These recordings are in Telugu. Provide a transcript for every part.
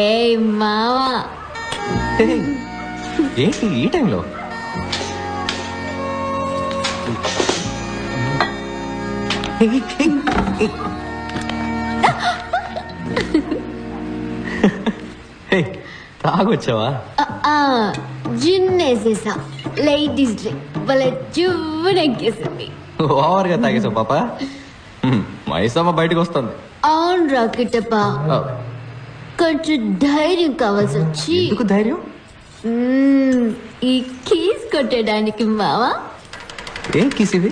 ఏ మావా ఏంటి ఈ టైంలో? తాగొచ్చావా? జిన్ వేసేసా. లేడీస్ డ్రింక్ భలే చువ్వనెక్కేసింది. ఓవర్గా తాగేసావు పాప. మైసమ్మ బయటకు వస్తుంది. అవును రాకెటప్ప, కొంచెం ధైర్యం కావాల్సి వచ్చి. ఎందుకు ధైర్యం? ఈ కీస్ కొట్టడానికి మావా. ఏం కీస్ ఇది?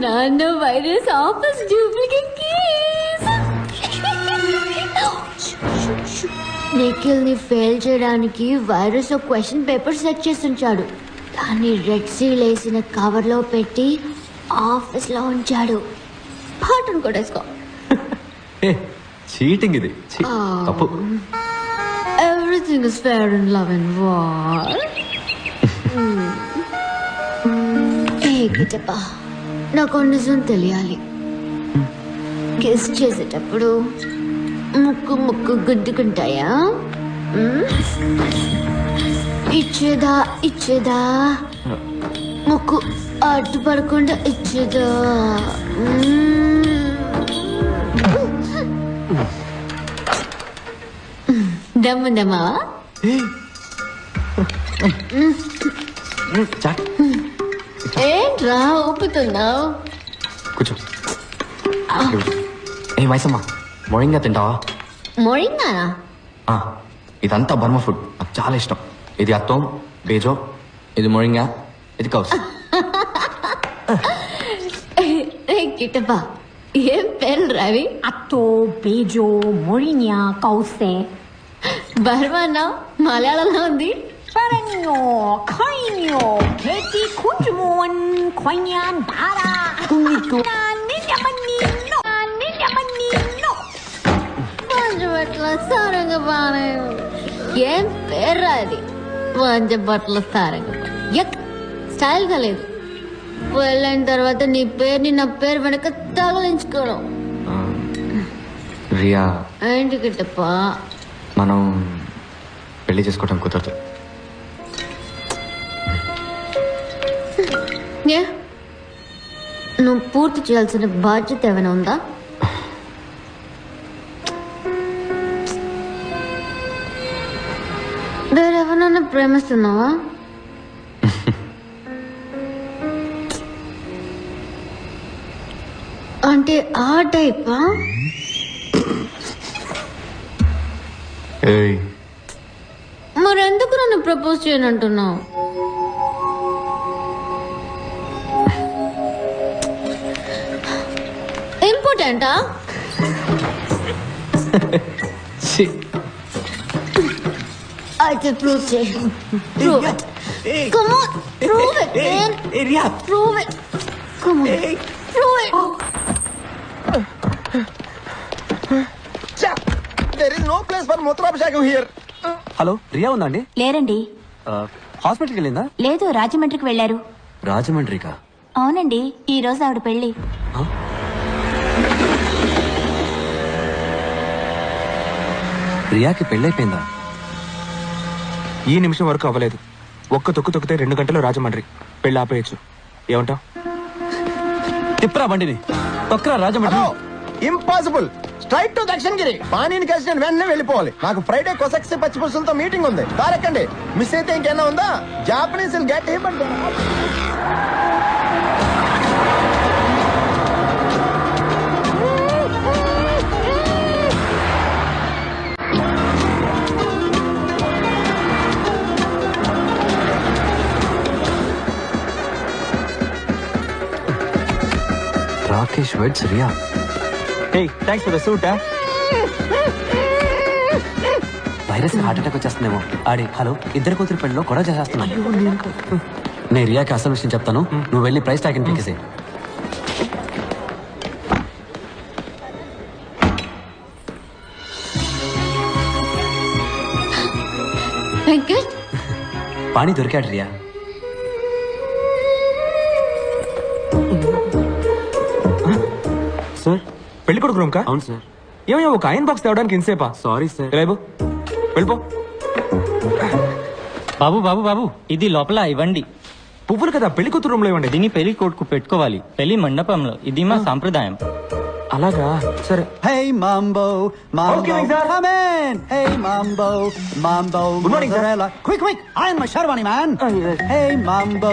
నాన్న virus office duplicate keys. Nikhil ని ఫెయిల్ చేయడానికి వైరస్ ఒక క్వశ్చన్ పేపర్ సెట్ చేసి ఉంచాడు. దాన్ని రెడ్ సీల్ వేసిన కవర్ లో పెట్టి ఆఫీస్ లో ఉంచాడు. పాటను కొట్టేసుకో. చీటింగ్ ఇది. తప్పు. Everything is fair in love and war. ఏకిటప్పా, నాకు నిజం తెలియాలి. కిస్ చేసేటప్పుడు ముక్కు ముక్కు గుద్దుకుంటాయా? ఇచ్చేదా ఇచ్చేదా? ముక్కు అడ్డు పడకుండా ఇచ్చేదా? దమ్ముందమ్మా. ఏంట్రా ఊపుతున్నావు? కూర్చో. ఏ మైసమ్మ, మొరింగా తింటావా? మొరింగానా? ఇదంతా బర్మా ఫుడ్, నాకు చాలా ఇష్టం. ఇది అత్తం, బేజో, ఇది మొరింగా, ఇది కౌస్. కిటపా, ఏం పేర్లు రావి? అత్తో, బేజో, మొరిన్యా, కౌసే. బర్మానా మలయాళంలో ఉంది. Perenyo, Coinyo, Katie Kunjumon, Coinyan, Dara, Kuniko, Ninja Manino, Ninja Manino. Panchabatla Sarangapani. ఏం పేర్రా అది? పంచబట్ల సారంగపాణి. యక్, స్టైల్ గా లేదు. వెళ్ళిన తర్వాత నీ పేరుని నా పేరు వెనక తగలించుకోవడం. రియా, ఏంటి కిట్టప్పా? మనం పెళ్లి చేసుకోవడం కుదరదు. నువ్వు పూర్తి చేయాల్సిన బాధ్యత ఏమైనా ఉందా? వేరెవరన్నా ప్రేమిస్తున్నావా? అంటే ఆ టైపా? మరెందుకు నన్ను ప్రపోజ్ చేయనంటున్నావు? ఇంపార్టెంటా? అయితే ప్రూవ్ చేయి. Prove it. Come on, prove it, man. Prove it. Come on, prove it. There is no place for Mutrabhishekam here. Hello, Riya ఉందా అండి? లేరండి. హాస్పిటల్కి వెళ్ళిందా? లేదు, రాజమండ్రికి వెళ్లారు. రాజమండ్రికా? అవునండి, ఈ రోజు ఆవిడ పెళ్లి. రియాకి పెళ్ళైపోయిందా? ఈ నిమిషం వరకు అవ్వలేదు. ఒక్క తొక్కు తొక్కితే 2 గంటలు రాజమండ్రి. పెళ్ళి ఆపేయచ్చు. ఏమంటావ్? తిప్పరా బండిని, తొక్కరా Rajahmundry. Impossible. Straight to Dakshinagiri. పానీని కలిసి నేను వెంటనే వెళ్ళిపోవాలి. నాకు ఫ్రైడే కొసక్సి పచ్చిపులుసులతో మీటింగ్ ఉంది. దారెక్కండి. మిస్ అయితే ఇంకేనా ఉందా? Japanese will get him. Rakesh weds Riya. Hey, thanks for the suit, huh? Virus heart attack వచ్చేస్తుందేమో. ఆడి హలో, ఇద్దరు కూతురు పెళ్ళిలో గొడవ చేసేస్తున్నాను. నేను రియాకి అసలు విషయం చెప్తాను, నువ్వు వెళ్ళి ప్రైస్ ట్యాగ్ అని పిక్కేసే. వెంకట్, పానీ దొరికాడు రియా. సార్, పెళ్లి కొడుకు రూమ్ కా? అవును సార్. ఏమయ్యా ఒక ఐరన్ బాక్స్ తేవడానికి ఇంతసేపా? Sorry sir. రేపు వెళ్ళిపో. బాబు బాబు బాబు ఇది లోపల ఇవ్వండి. పువ్వులు కదా, పెళ్లి కూతురు రూమ్ లో ఇవ్వండి. దీన్ని పెళ్లి కొడుకు పెట్టుకోవాలి పెళ్లి మండపంలో. ఇది మా సాంప్రదాయం. అలాగా, సరే. Hey Mambo, Mambo, Okay, sir. come in. Hey Mambo, Mambo, Good morning, sir. mozzarella. Quick, iron my Sherwani, man. Hey Mambo.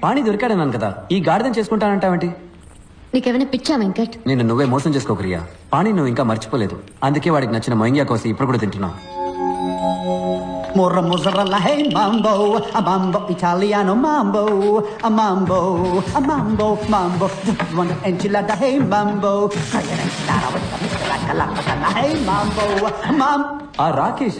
పాణి దొరికాడన్నాను కదా, ఈ గాడిదని చేసుకుంటానంటావేంటి? నీకేమైనా పిచ్చా వెంకట్? నిన్ను నువ్వే మోసం చేసుకోకు రియా. పాణి నువ్వు ఇంకా మర్చిపోలేదు, అందుకే వాడికి నచ్చిన మొయింగ్యా కోసి ఇప్పుడు కూడా తింటున్నావు. More mozzarella, hey Mambo, a Mambo Italiano, Mambo, a Mambo, a Mambo, Mambo. Just one enchilada, hey Mambo. Hey Mambo, Mam. ఆ రాకేష్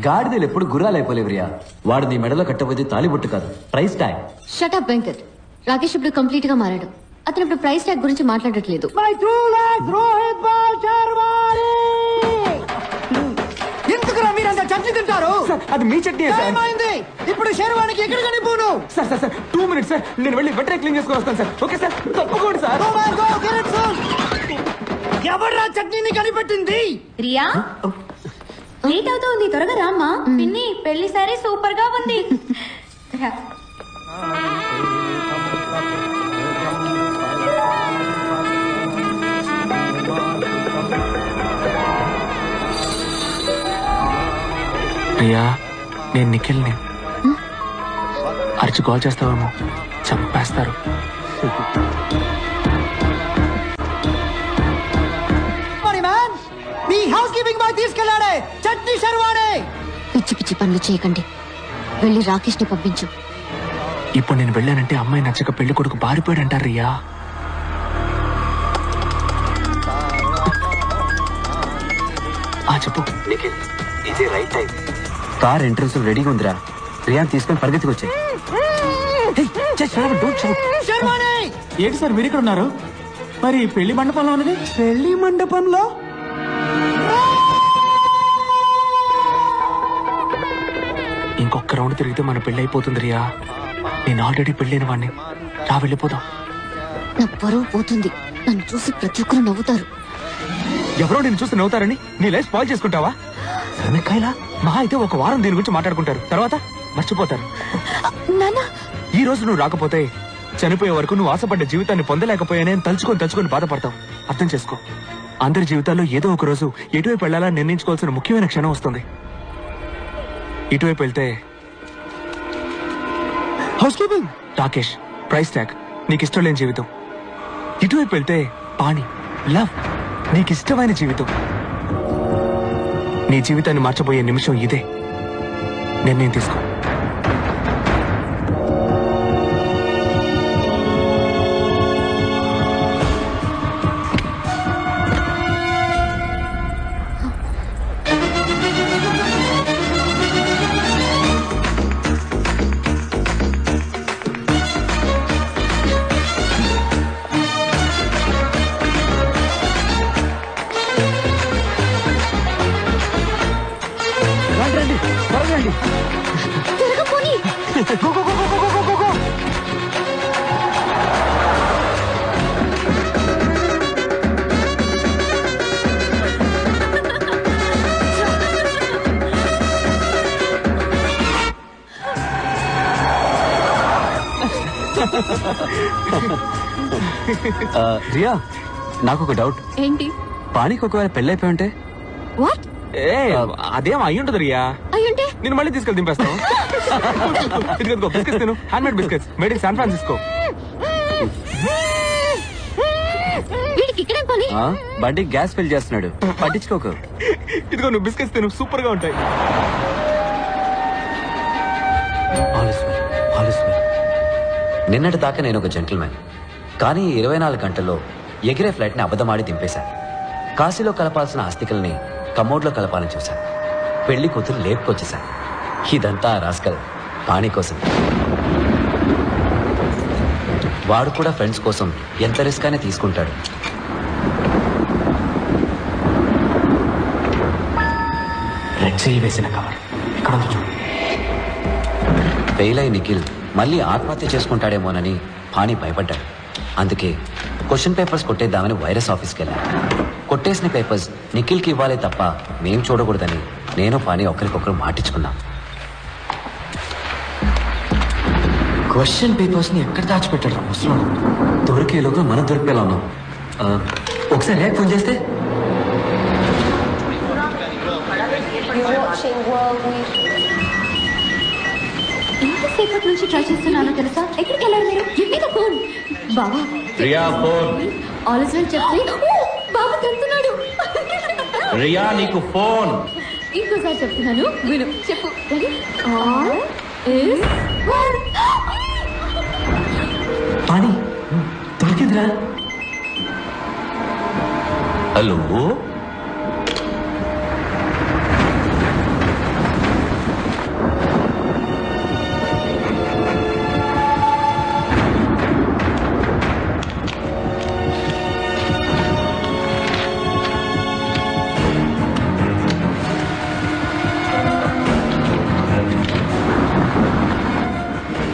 గాడిదలు ఎప్పుడు గుర్రాలు అయిపోలేవు రియా. వాడు నీ మెడలో కట్టబోయేది తాలిబొట్టు కాదు, price tag. Shut up Venkat. Rakesh ఇప్పుడు కంప్లీట్ గా మారాడు. అతను ఇప్పుడు ప్రైస్ ట్యాగ్ గురించి మాట్లాడట్లేదు. My true life, Rohit Bal Sherwani. ఎందుకురా మీరంతా చట్నీ తింటారు? అది మీ చట్నీ సార్. ఏమైంది? ఇప్పుడు శర్వానికి ఎక్కడ కనిపోను? Sir sir sir 2 minutes sir, నేను వెళ్ళి వెంటనే క్లీన్ చేసుకొని వస్తాను సార్. ఓకే సార్, తప్పకుండా సార్. ఎవడ్రా చట్నీని కనిపెట్టింది? రియా లేట్ అవుతుంది, త్వరగా రామ్మా. పిన్ని పెళ్లి సారీ సూపర్ గా ఉంది. రా. ప్రియా, నేను నిఖిల్ని. అరిచి కాల్ చేస్తావేమో, చంపేస్తారు. మీ హౌస్ కీపింగ్ బాయ్ తీసుకెళ్ళాడే చట్నీ శర్వాణి. పిచ్చి పిచ్చి పనులు చేయకండి, వెళ్ళి రాకేష్ ని పంపించు. ఇప్పుడు నేను వెళ్ళానంటే అమ్మాయి నచ్చక పెళ్లి కొడుకు పారిపోయాడు అంటారు రియా. చెప్పు. ఇది రైట్ టైం. కార్ ఎంట్రన్స్ రెడీగా ఉందిరా. రియాన్ తీసుకొని పరిగెత్తుకు వచ్చాయి. ఏంటి సార్ మీరు ఇక్కడ ఉన్నారు? మరి పెళ్లి మండపంలో ఉన్నది? పెళ్లి మండపంలో ఇంకొక రౌండ్ తిరిగితే మన పెళ్లి అయిపోతుంది రియా. నేను ఆల్రెడీ పెళ్ళైన వాడిని. రా వెళ్ళిపోదాం. నా పరువు పోతుంది. నన్ను చూసి ప్రతి ఒక్కరు నవ్వుతారు. ఎవరో నేను చూసి నవ్వుతారని నీ లైఫ్ స్పాయిల్ చేసుకుంటావా? వెనకాయలా మహా అయితే ఒక వారం దీని గురించి మాట్లాడుకుంటారు, తర్వాత మర్చిపోతారు. నాన్న, ఈ రోజు నువ్వు రాకపోతే చనిపోయే వరకు నువ్వు ఆశపడ్డ జీవితాన్ని పొందలేకపోయానే తలుచుకొని బాధపడతావు. అర్థం చేసుకో. అందరి జీవితాల్లో ఏదో ఒక రోజు ఎటువైపు వెళ్లాలని నిర్ణయించుకోవాల్సిన ముఖ్యమైన క్షణం వస్తుంది. ఇటువైపు వెళ్తే house keeping, Rakesh, price tag, నీకు ఇష్టం లేని జీవితం. ఇటువైపు వెళ్తే పాణి, లవ్, నీకు ఇష్టమైన జీవితం. నీ జీవితాన్ని మార్చబోయే నిమిషం ఇదే. నిర్ణయం తీసుకో. త్వరగా పోనీ. రియా, నాకు ఒక డౌట్. ఏంటి? పాణికి ఒకవేళ పెళ్ళైపోయి ఉంటే? వాట్? అదేం అయ్యి ఉంటది రియా. అయ్యుంటే నేను మళ్ళీ తీసుకెళ్ళి దింపేస్తాను. ఇదిగో బిస్కెట్స్ తిను, hand made biscuits made in San Francisco. వీడికి ఇక్కడే పని. బండి గ్యాస్ ఫిల్ చేస్తున్నాడు, పట్టించుకోకు. ఇదిగో నువ్వు బిస్కెట్స్ తిను, సూపర్ గా ఉంటాయి. నిన్నటి దాకా నేను ఒక జెంటిల్మెన్, కానీ 24 గంటల్లో ఎగిరే ఫ్లైట్ ని అబద్ధమాడి దింపేశాను. కాశీలో కలపాల్సిన ఆస్తికల్ని కమోడ్లో కలపాలని చూశాను. పెళ్లి కూతురు లేపుకొచ్చేశాను. ఇదంతా రాస్కల్ పాణి కోసం. వాడు కూడా ఫ్రెండ్స్ కోసం ఎంత రిస్క్ అయినా తీసుకుంటాడు. రెడ్ సీల్ వేసిన కవర్ ఇక్కడ ఉంది చూడు. ఫెయిల్ అయి నిఖిల్ మళ్ళీ ఆత్మహత్య చేసుకుంటాడేమోనని పాణి భయపడ్డాడు. అందుకే క్వశ్చన్ పేపర్స్ కొట్టేద్దామని వైరస్ ఆఫీస్కి వెళ్ళాను. కొట్టేసిన పేపర్స్ నిఖిల్కి ఇవ్వాలి తప్ప మేం చూడకూడదని నేను పాని ఒకరికొకరు మాటించుకున్నాం. క్వశ్చన్ పేపర్స్ ని ఎక్కడ దాచిపెట్టాడు ముసలోడు? దొరికేలోగా మనం దొరికేలా ఉన్నాం. ఒకసారి హ్యాక్ ఫోన్ చేస్తే ఎంతసేపటి నుంచి ట్రై చేస్తున్నానో తెలుసా? ఎక్కడికి వెళ్ళారు మీరు? Give me the phone. బావా Riya phone. All is well చెప్తే బాబు తింటున్నాడు. రియా నీకు ఫోన్. ఇంకోసారి చెప్తున్నాను విను. చెప్పు. All is well. పాని దొరికిందిరా. హలో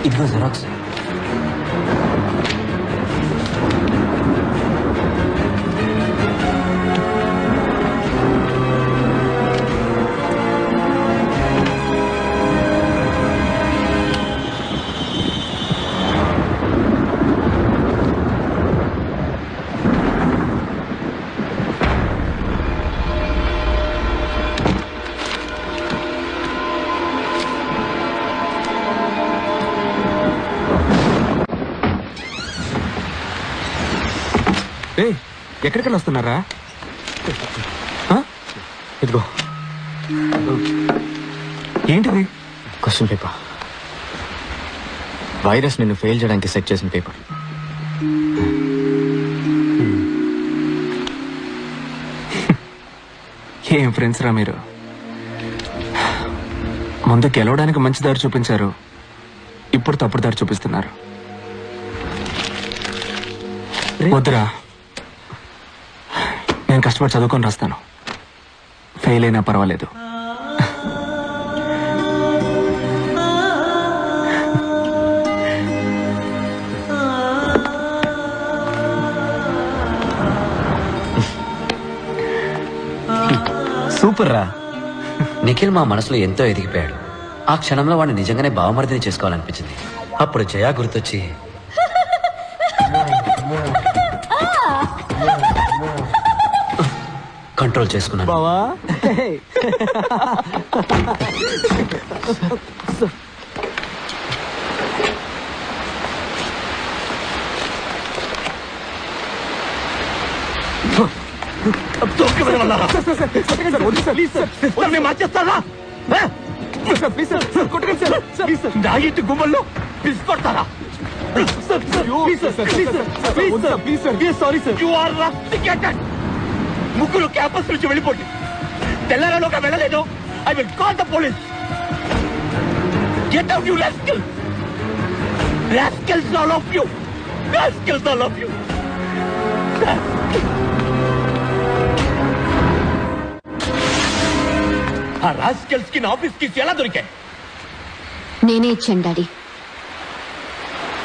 ఇదిగో జెరాక్స్. ఎక్కడికన్నా వస్తున్నారా? ఇదిగో ఏంటిది? Question paper. వైరస్ నిన్ను ఫెయిల్ చేయడానికి సెట్ చేసిన పేపర్. ఏం ఫ్రెండ్స్ రా మీరు. ముందు గెలవడానికి మంచి దారి చూపించారు, ఇప్పుడు తప్పుడు దారి చూపిస్తున్నారు. వద్దురా, నేను కష్టపడి చదువుకొని రాస్తాను. ఫెయిల్ అయినా పర్వాలేదు. సూపర్ రా. నిఖిల్ మా మనసులో ఎంతో ఎదిగిపోయాడు. ఆ క్షణంలో వాడిని నిజంగానే బావమరిదిని చేసుకోవాలనిపించింది. అప్పుడు జయా గుర్తొచ్చి కంట్రోల్ చేసుకున్నాను. బావా గుమ్మల్లో పిసుకొడతారా? ముగ్గురు క్యాంపస్ నుంచి వెళ్ళిపోండి. తెల్లారలోగా వెళ్ళలేదు. I will call the police. Get out you rascal. Rascals all of you. Rascals all of you. ఆ రాస్కల్స్ కి నా ఆఫీస్ కి ఎలా దొరికాయి? నేనే ఇచ్చాను డాడీ.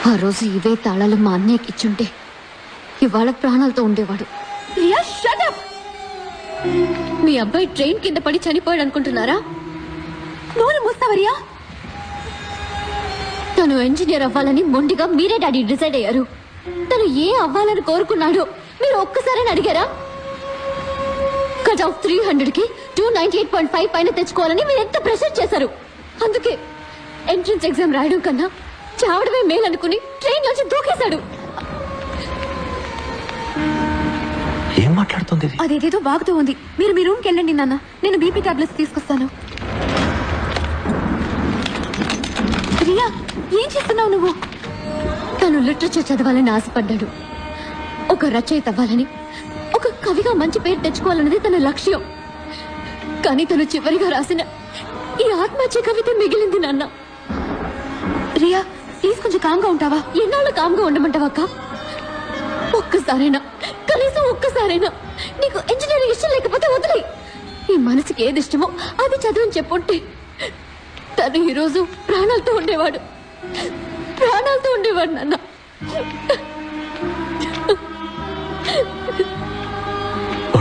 ఆ రోజు ఇవే తాళాలు మా అన్నయ్యకి ఇచ్చుంటే ఇవాళ ప్రాణాలతో ఉండేవాడు. Riya shut up. మీ అబ్బాయి ట్రైన్ కింద పడి చనిపోయాడు అనుకుంటున్నారా? నోరు మూస్తావా రియా? తను ఇంజనీర్ అవ్వాలని మొండిగా మీరే డాడీ డిసైడ్ అయ్యారు. తను ఏ అవ్వాలని కోరుకున్నాడో మీరు ఒక్కసారైనా అడిగారా? కట్ ఆఫ్ 300కి 298.5 పైన తెచ్చుకోవాలని మీరు ఎంత ప్రెషర్ చేశారు. అందుకే ఎంట్రన్స్ ఎగ్జామ్ రాయడం కన్నా చావడమే మేలనుకుని ట్రైన్ నుంచి దూకేశాడు. ఏం మాట్లాడుతుంది? అదేదేదో బాగుతూ ఉంది. మీరు మీ రూమ్కి వెళ్ళండి నాన్న, నేను బీపీ టాబ్లెట్స్ తీసుకొస్తాను. రియా ఏం చేస్తున్నావు నువ్వు? తను లిటరేచర్ చదవాలని ఆశపడ్డాడు. ఒక రచయిత అవ్వాలని, ఒక కవిగా మంచి పేరు తెచ్చుకోవాలన్నది తన లక్ష్యం. కానీ తను చివరిగా రాసిన ఈ ఆత్మహత్య కవిత మిగిలింది నాన్న. రియా ప్లీజ్ కొంచెం కామ్గా ఉంటావా? ఎన్నాళ్ళు కామ్గా ఉండమంటావక్క? ఒక్కసారైనా, కనీసం ఒక్కసారైనా నీకు ఇంజనీరింగ్ ఇష్టం లేకపోతే వదిలే. నీ మనసుకి ఏది ఇష్టమో అది చదువుని చెప్పుంటే తను ఈరోజు ప్రాణాలతో ఉండేవాడు. ప్రాణాలతో ఉండేవాడు నాన్న.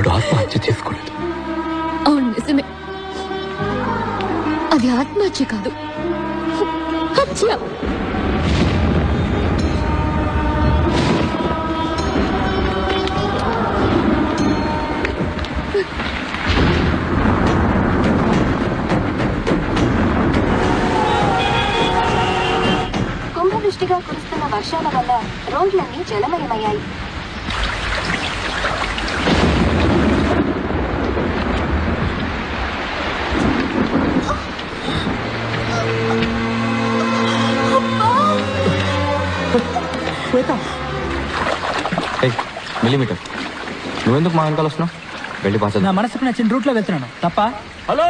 వాడు ఆత్మహత్య చేసుకోలేదు. అవును, నిజమే. అది ఆత్మహత్య కాదు, హత్య. కుంభవృష్టిగా కురుస్తున్న వర్షాల వల్ల రోడ్లన్నీ జలమయమయ్యాయి. మిల్లీమీటర్, నువ్వెందుకు మా వెనకాల వస్తున్నావు? వెళ్ళి పాస్ నా మనసుకు నచ్చిన రూట్ లో వెళ్తున్నాను తప్ప. Hello,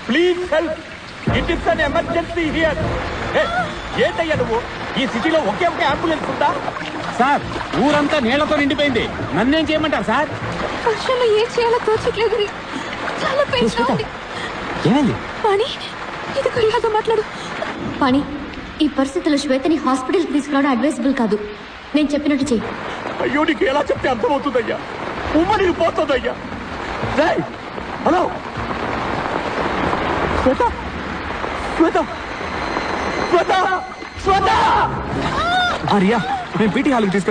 please help, it is an emergency here. ఏంటయ్యా నువ్వు? ఈ సిటీలో ఒకే ఒక అంబులెన్స్ ఉందా? సార్, ఊరంతా నీళ్లతో నిండిపోయింది. నన్నేం చేయమంటారు సార్? వర్షంలో ఏం చేయాలో తోచట్లేదు. చాలా పెయిన్గా ఉంది. ఏమైంది? పాణి, ఇదిగో ఇలాగా మాట్లాడు. పాణి, ఈ పరిస్థితుల్లో శ్వేతని హాస్పిటల్కి తీసుకురావడం అడ్వైజబుల్ కాదు. నేను చెప్పినట్టు చెయ్యి. అయ్యో, నీకు ఎలా చెప్తే అర్థమవుతుందయ్యా? ఉమ్మ నీకు పోతుందయ్యా. హలో శ్వేత, శ్వేత, శ్వేత, శ్వేత. రియా, మేము పీటీ హాల్కి తీసుకెళ్తాం.